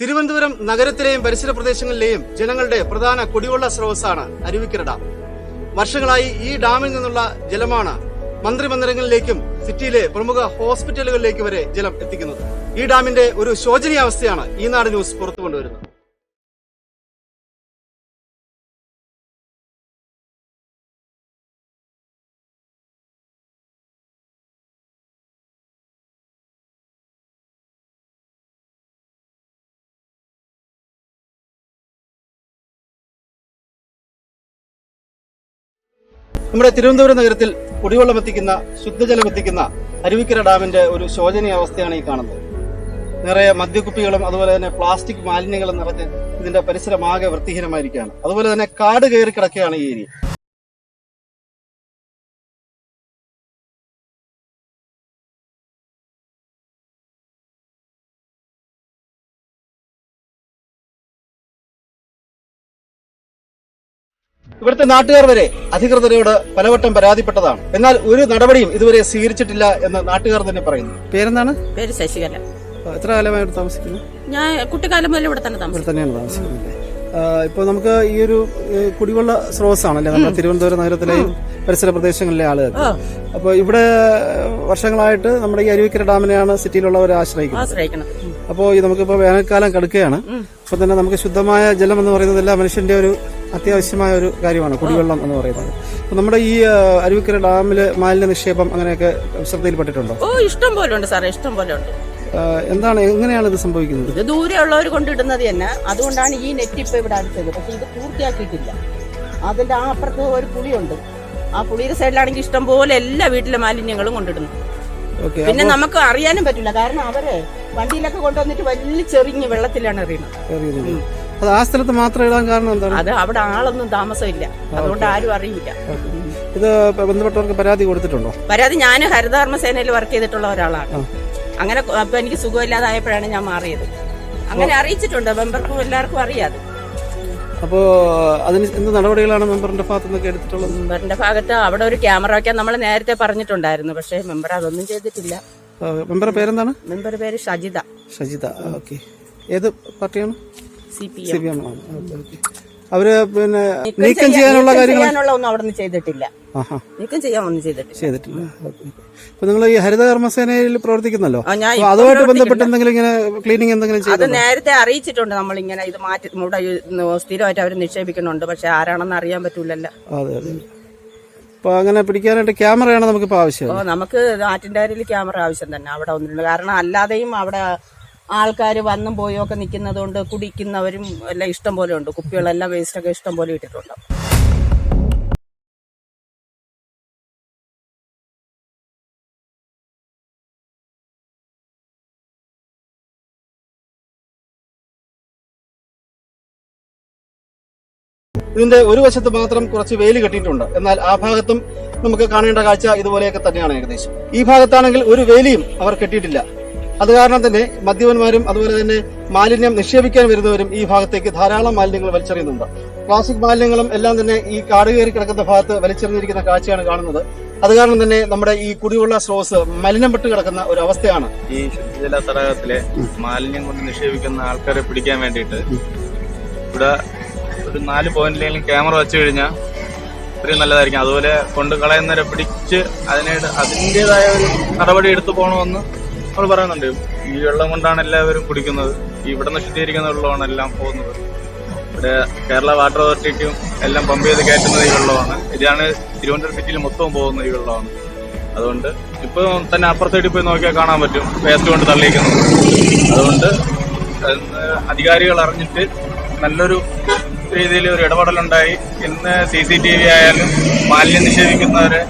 തിരുവനന്തപുരം നഗരത്തിലെയും പരിസര പ്രദേശങ്ങളിലെയും ജനങ്ങളുടെ പ്രധാന കുടിവെള്ള സ്രോതസ്സാണ് അരുവിക്കര ഡാം. വർഷങ്ങളായി ഈ ഡാമിൽ നിന്നുള്ള ജലമാണ് മന്ത്രിമന്ദിരങ്ങളിലേക്കും സിറ്റിയിലെ പ്രമുഖ ഹോസ്പിറ്റലുകളിലേക്ക് വരെ ജലം എത്തിക്കുന്നത്. ഈ ഡാമിന്റെ ഒരു ശോചനീയാവസ്ഥയാണ് ഈനാട് ന്യൂസ് പുറത്തു കൊണ്ടുവരുന്നത്. നമ്മുടെ തിരുവനന്തപുരം നഗരത്തിൽ കുടിവെള്ളം എത്തിക്കുന്ന ശുദ്ധജലം എത്തിക്കുന്ന അരുവിക്കര ഡാമിന്റെ ഒരു ശോചനീയ അവസ്ഥയാണ് ഈ കാണുന്നത്. നിറയെ മദ്യക്കുപ്പികളും അതുപോലെ തന്നെ പ്ലാസ്റ്റിക് മാലിന്യങ്ങളും നിറഞ്ഞ് ഇതിന്റെ പരിസരമാകെ വൃത്തിഹീനമായിരിക്കുകയാണ്. അതുപോലെ തന്നെ കാട് കയറി കിടക്കുകയാണ് ഈ ഏരിയ. ഇവിടുത്തെ നാട്ടുകാർ വരെ അധികൃതരോട് പലവട്ടം പരാതിപ്പെട്ടതാണ്. എന്നാൽ ഒരു നടപടിയും ഇതുവരെ സ്വീകരിച്ചിട്ടില്ല എന്ന് നാട്ടുകാർ തന്നെ പറയുന്നു. പേരെന്താണ്? പേര് ശശികല. എത്ര കാലമായിട്ട് താമസിക്കുന്നു? ഞാൻ കുട്ടിക്കാലം മുതൽ ഇവിടെ തന്നെയാണ് താമസിക്കുന്നത്. ഇപ്പൊ നമുക്ക് ഈ ഒരു കുടിവെള്ള സ്രോതസ്സാണല്ലേ നമ്മുടെ തിരുവനന്തപുരം നഗരത്തിലെയും പരിസര പ്രദേശങ്ങളിലെ ആളുകൾ. അപ്പൊ ഇവിടെ വർഷങ്ങളായിട്ട് നമ്മുടെ ഈ അരുവിക്കര ഡാമിനെയാണ് സിറ്റിയിലുള്ളവർ ആശ്രയിക്കുന്നത്. അപ്പോൾ നമുക്കിപ്പോ വേനൽക്കാലം കടക്കുകയാണ്. അപ്പൊ തന്നെ നമുക്ക് ശുദ്ധമായ ജലം എന്ന് പറയുന്നത് എല്ലാ മനുഷ്യന്റെ ഒരു അത്യാവശ്യമായ ഒരു കാര്യമാണ് കുടിവെള്ളം എന്ന് പറയുന്നത്. അപ്പൊ നമ്മുടെ ഈ അരുവിക്കര ഡാമില് മാലിന്യ നിക്ഷേപം അങ്ങനെയൊക്കെ ശ്രദ്ധയിൽപ്പെട്ടിട്ടുണ്ടോ? ഇഷ്ടം പോലെ ഉണ്ട് സാറേ, ഇഷ്ടം പോലെ ഉണ്ട്. എങ്ങനെയാണ് ഇത് സംഭവിക്കുന്നത്? ഇത് ദൂരെയുള്ളവർ കൊണ്ടിടുന്നത് തന്നെ. അതുകൊണ്ടാണ് ഈ നെറ്റ് ഇപ്പൊ ഇവിടെ അടുത്തത്. പക്ഷെ ഇത് പൂർത്തിയാക്കിയിട്ടില്ല. അതിന്റെ ആ അപ്പുറത്ത് ഒരു പുളിയുണ്ട്. ആ പുളിയുടെ സൈഡിലാണെങ്കിൽ ഇഷ്ടം പോലെ എല്ലാ വീട്ടിലെ മാലിന്യങ്ങളും കൊണ്ടിടുന്നു. പിന്നെ നമുക്ക് അറിയാനും പറ്റില്ല. കാരണം അവര് വണ്ടിയിലൊക്കെ കൊണ്ടുവന്നിട്ട് വലിയ ചെറിഞ്ഞ് വെള്ളത്തിലാണ് എറിയുന്നത്. അത് ആ സ്ഥലത്ത് മാത്രം ഇടാൻ കാരണം എന്താണ്? അത് അവിടെ ആളൊന്നും താമസമില്ല. അതുകൊണ്ട് ആരും അറിയില്ല. ഇത് ബന്ധപ്പെട്ടവർക്ക് പരാതി കൊടുത്തിട്ടുണ്ടോ? പരാതി ഞാൻ ഹരിതകർമ്മ സേനയിൽ വർക്ക് ചെയ്തിട്ടുള്ള ഒരാളാണ്. അങ്ങനെ അപ്പൊ എനിക്ക് സുഖമില്ലാതായപ്പോഴാണ് ഞാൻ മാറിയത്. അങ്ങനെ അറിയിച്ചിട്ടുണ്ട്. മെമ്പർക്കും എല്ലാവർക്കും അറിയാതെ. അപ്പോ അതിന് എന്ത് നടപടികളാണ് മെമ്പറിന്റെ ഭാഗത്ത് നിന്നൊക്കെ എടുത്തിട്ടുള്ളത്? മെമ്പറിന്റെ ഭാഗത്ത് അവിടെ ഒരു ക്യാമറ വയ്ക്കാൻ നമ്മൾ നേരത്തെ പറഞ്ഞിട്ടുണ്ടായിരുന്നു. പക്ഷെ മെമ്പർ അതൊന്നും ചെയ്തിട്ടില്ല. മെമ്പറുടെ പേരെന്താണ്? മെമ്പറുടെ പേര് ഷജിത. ഓക്കെ. ഏത് പാർട്ടിയാണ്? CPM. അവര് പിന്നെ നീക്കം ചെയ്യാനുള്ള കാര്യങ്ങളൊന്നും അവിടെ നിന്ന് ചെയ്തിട്ടില്ല. നീക്കം ചെയ്യാനൊന്നും ചെയ്തിട്ടില്ല. അപ്പൊ നിങ്ങൾ ഈ ഹരിതകർമ്മസേനയിൽ പ്രവർത്തിക്കുന്നല്ലോ, അതുമായിട്ട് ബന്ധപ്പെട്ട് എന്തെങ്കിലും ഇങ്ങനെ ക്ലീനിങ് എന്തെങ്കിലും അത് നേരത്തെ അറിയിച്ചിട്ടുണ്ട്. നമ്മളിങ്ങനെ ഇത് മാറ്റി ഇവിടെ സ്ഥിരമായിട്ട് അവർ നിക്ഷേപിക്കുന്നുണ്ട്. പക്ഷെ ആരാണെന്ന് അറിയാൻ പറ്റൂലല്ലോ. അതെ. അപ്പൊ അങ്ങനെ പിടിക്കാനായിട്ട് ക്യാമറയാണ് നമുക്കിപ്പോ ആവശ്യം. നമുക്ക് ആറ്റിൻഡാരിൽ ക്യാമറ ആവശ്യം തന്നെ അവിടെ ഒന്നുമില്ല. കാരണം അല്ലാതെയും അവിടെ ആൾക്കാർ വന്നും പോയും ഒക്കെ നിൽക്കുന്നത് കൊണ്ട് കുടിക്കുന്നവരും എല്ലാം ഇഷ്ടം പോലെ ഉണ്ട്. കുപ്പികളെല്ലാം വേസ്റ്റൊക്കെ ഇഷ്ടം പോലെ ഇട്ടിട്ടുണ്ട്. ഇതിന്റെ ഒരു വശത്ത് മാത്രം കുറച്ച് വേലി കെട്ടിയിട്ടുണ്ട്. എന്നാൽ ആ ഭാഗത്തും നമുക്ക് കാണേണ്ട കാഴ്ച ഇതുപോലെയൊക്കെ തന്നെയാണ് ഏകദേശം. ഈ ഭാഗത്താണെങ്കിൽ ഒരു വേലിയും അവർ കെട്ടിയിട്ടില്ല. അത് കാരണം തന്നെ മദ്യപന്മാരും അതുപോലെ തന്നെ മാലിന്യം നിക്ഷേപിക്കാൻ വരുന്നവരും ഈ ഭാഗത്തേക്ക് ധാരാളം മാലിന്യങ്ങൾ വലിച്ചെറിയുന്നുണ്ട്. പ്ലാസ്റ്റിക് മാലിന്യങ്ങളും എല്ലാം തന്നെ ഈ കാട് കയറി കിടക്കുന്ന ഭാഗത്ത് വലിച്ചെറിഞ്ഞിരിക്കുന്ന കാഴ്ചയാണ് കാണുന്നത്. അത് കാരണം തന്നെ നമ്മുടെ ഈ കുടിവെള്ള സ്രോതസ് മലിനപ്പെട്ട് കിടക്കുന്ന ഒരു അവസ്ഥയാണ്. ഈ ശുദ്ധജല തടാകത്തിലെ മാലിന്യം കൊണ്ട് നിക്ഷേപിക്കുന്ന ആൾക്കാരെ പിടിക്കാൻ വേണ്ടിയിട്ട് ഇവിടെ ഒരു 4 പോയിന്റിലെങ്കിലും ക്യാമറ വെച്ച് കഴിഞ്ഞാൽ ഇത്രയും നല്ലതായിരിക്കും. അതുപോലെ കൊണ്ട് കളയുന്നവരെ പിടിച്ച് അതിൻ്റെതായ ഒരു നടപടി എടുത്തു പോകണമെന്ന് നമ്മൾ പറയുന്നുണ്ട്. ഈ വെള്ളം കൊണ്ടാണ് എല്ലാവരും കുടിക്കുന്നത്. ഇവിടെ നിന്ന് ശുദ്ധീകരിക്കുന്ന വെള്ളമാണ് എല്ലാം പോകുന്നത്. ഇവിടെ കേരള വാട്ടർ അതോറിറ്റിക്കും എല്ലാം പമ്പ് ചെയ്ത് കയറ്റുന്നത് ഈ വെള്ളമാണ്. ഇതാണ് തിരുവനന്തപുരം സിറ്റിയിൽ മൊത്തവും പോകുന്ന ഈ വെള്ളമാണ്. അതുകൊണ്ട് ഇപ്പൊ തന്നെ അപ്പുറത്തേക്ക് പോയി നോക്കിയാൽ കാണാൻ പറ്റും വേസ്റ്റ് കൊണ്ട് തള്ളിയിരിക്കുന്നത്. അതുകൊണ്ട് അധികാരികൾ അറിഞ്ഞിട്ട് നല്ലൊരു രീതിയിൽ ഒരു ഇടപെടലുണ്ടായി ഇന്ന് CCTV ആയാലും മാലിന്യം നിഷേധിക്കുന്നവരെ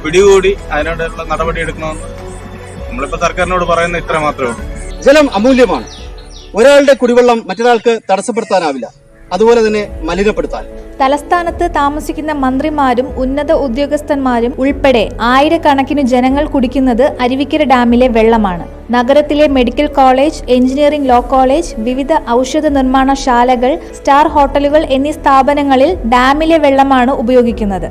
പിടികൂടി അതിനോടുള്ള നടപടി എടുക്കണമെന്ന് നമ്മളിപ്പോ സർക്കാരിനോട് പറയുന്ന ഇത്ര മാത്രമേ ഉള്ളൂ. ജലം അമൂല്യമാണ്. ഒരാളുടെ കുടിവെള്ളം മറ്റൊരാൾക്ക് തടസ്സപ്പെടുത്താനാവില്ല, അതുപോലെ തന്നെ മലിനപ്പെടുത്താൻ. തലസ്ഥാനത്ത് താമസിക്കുന്ന മന്ത്രിമാരും ഉന്നത ഉദ്യോഗസ്ഥന്മാരും ഉൾപ്പെടെ ആയിരക്കണക്കിന് ജനങ്ങൾ കുടിക്കുന്നത് അരുവിക്കര ഡാമിലെ വെള്ളമാണ്. നഗരത്തിലെ medical college, engineering law college, വിവിധ ഔഷധ നിർമ്മാണശാലകൾ, സ്റ്റാർ ഹോട്ടലുകൾ എന്നീ സ്ഥാപനങ്ങളിൽ ഡാമിലെ വെള്ളമാണ് ഉപയോഗിക്കുന്നത്.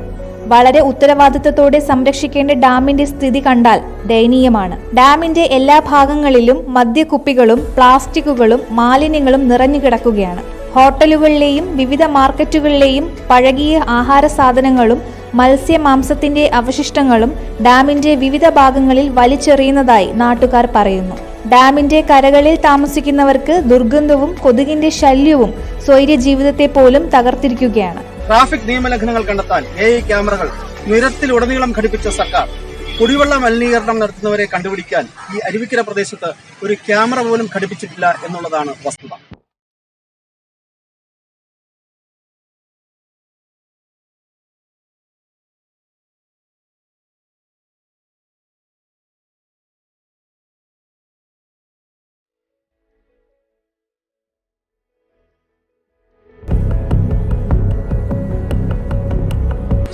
വളരെ ഉത്തരവാദിത്തത്തോടെ സംരക്ഷിക്കേണ്ട ഡാമിന്റെ സ്ഥിതി കണ്ടാൽ ദയനീയമാണ്. ഡാമിന്റെ എല്ലാ ഭാഗങ്ങളിലും മദ്യക്കുപ്പികളും പ്ലാസ്റ്റിക്കുകളും മാലിന്യങ്ങളും നിറഞ്ഞു കിടക്കുകയാണ്. ഹോട്ടലുകളിലെയും വിവിധ മാർക്കറ്റുകളിലെയും പഴകിയ ആഹാര സാധനങ്ങളും മത്സ്യമാംസത്തിന്റെ അവശിഷ്ടങ്ങളും ഡാമിന്റെ വിവിധ ഭാഗങ്ങളിൽ വലിച്ചെറിയുന്നതായി നാട്ടുകാർ പറയുന്നു. ഡാമിന്റെ കരകളിൽ താമസിക്കുന്നവർക്ക് ദുർഗന്ധവും കൊതുകിന്റെ ശല്യവും സ്വൈര്യ ജീവിതത്തെ പോലും തകർത്തിരിക്കുകയാണ്. ട്രാഫിക് നിയമലംഘനങ്ങൾ കണ്ടെത്താൻ AI ക്യാമറകൾ നിരത്തിലുടനീളം ഘടിപ്പിച്ച സർക്കാർ കുടിവെള്ള മലിനീകരണം നടത്തുന്നവരെ കണ്ടുപിടിക്കാൻ ഈ അരുവിക്കര പ്രദേശത്ത് ഒരു ക്യാമറ പോലും ഘടിപ്പിച്ചിട്ടില്ല എന്നുള്ളതാണ് വസ്തുത.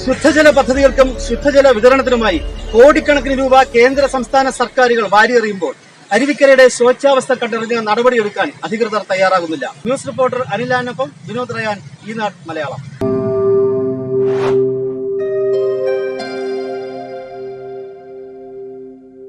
ശുദ്ധജല പദ്ധതികൾക്കും ശുദ്ധജല വിതരണത്തിനുമായി കോടിക്കണക്കിന് രൂപ കേന്ദ്ര സംസ്ഥാന സർക്കാരുകൾ വാരിയെറിയുമ്പോൾ അരുവിക്കരയുടെ ശോച്യാവസ്ഥ കണ്ടറിഞ്ഞ് നടപടിയെടുക്കാൻ അധികൃതർ തയ്യാറാകുന്നില്ല. ന്യൂസ് റിപ്പോർട്ടർ അനിലാനൊപ്പം വിനോദ് റയാൻ, ഈനാട് മലയാളം.